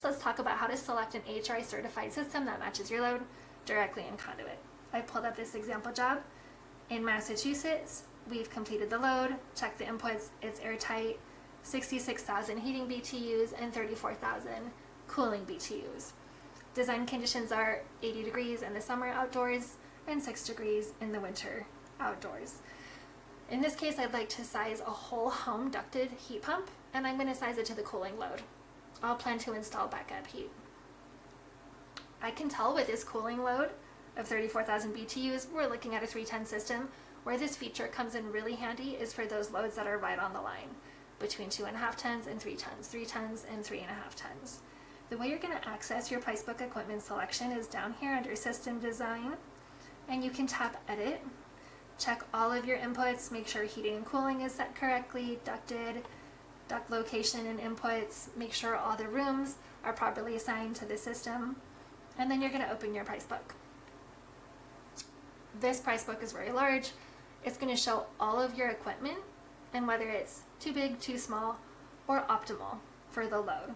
let's talk about how to select an AHRI certified system that matches your load directly in Conduit. I pulled up this example job. In Massachusetts, we've completed the load, checked the inputs, it's airtight, 66,000 heating BTUs and 34,000 cooling BTUs. Design conditions are 80 degrees in the summer outdoors and 6 degrees in the winter outdoors. In this case, I'd like to size a whole home ducted heat pump, and I'm going to size it to the cooling load. I'll plan to install backup heat. I can tell with this cooling load of 34,000 BTUs, we're looking at a 310 system. Where this feature comes in really handy is for those loads that are right on the line, between 2.5 tons and 3 tons, 3 tons and 3.5 tons. The way you're going to access your pricebook equipment selection is down here under System Design, and you can tap Edit, check all of your inputs, make sure heating and cooling is set correctly, ducted, duct location and inputs, make sure all the rooms are properly assigned to the system, and then you're going to open your pricebook. This pricebook is very large. It's going to show all of your equipment and whether it's too big, too small, or optimal for the load.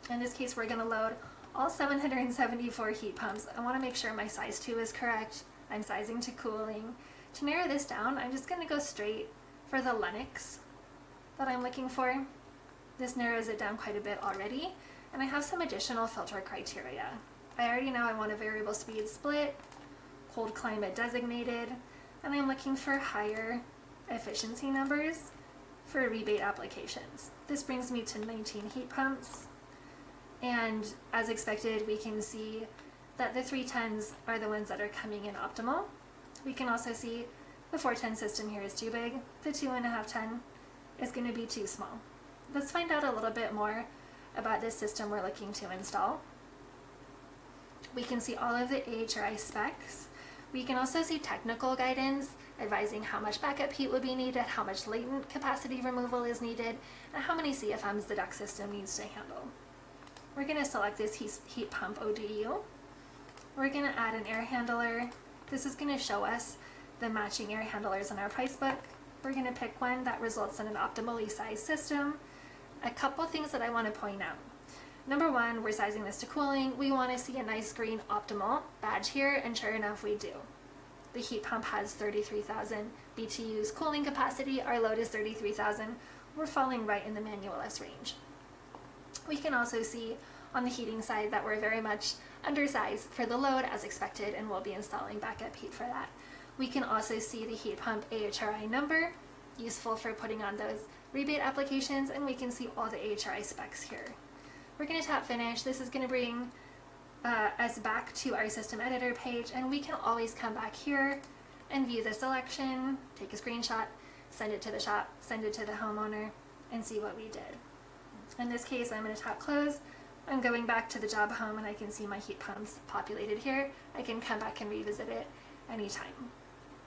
In this case, we're going to load all 774 heat pumps. I want to make sure my size 2 is correct. I'm sizing to cooling. To narrow this down, I'm just going to go straight for the Lennox that I'm looking for. This narrows it down quite a bit already, and I have some additional filter criteria. I already know I want a variable speed split, cold climate designated, and I'm looking for higher efficiency numbers for rebate applications. This brings me to 19 heat pumps, and as expected, we can see that the 310s are the ones that are coming in optimal. We can also see the 410 system here is too big, the 2.5 ton is going to be too small. Let's find out a little bit more about this system we're looking to install. We can see all of the AHRI specs. We can also see technical guidance advising how much backup heat would be needed, how much latent capacity removal is needed, and how many CFMs the duct system needs to handle. We're going to select this heat pump ODU. We're going to add an air handler. This is going to show us the matching air handlers in our price book. We're going to pick one that results in an optimally sized system. A couple things that I want to point out. Number one, we're sizing this to cooling. We want to see a nice green optimal badge here, and sure enough we do. The heat pump has 33,000 BTUs cooling capacity. Our load is 33,000. We're falling right in the manual S range. We can also see on the heating side that we're very much undersized for the load as expected, and we'll be installing backup heat for that. We can also see the heat pump AHRI number, useful for putting on those rebate applications, and we can see all the AHRI specs here. We're going to tap Finish. This is going to bring us back to our system editor page, and we can always come back here and view the selection, take a screenshot, send it to the shop, send it to the homeowner, and see what we did. In this case, I'm going to tap Close. I'm going back to the job home, and I can see my heat pumps populated here. I can come back and revisit it anytime.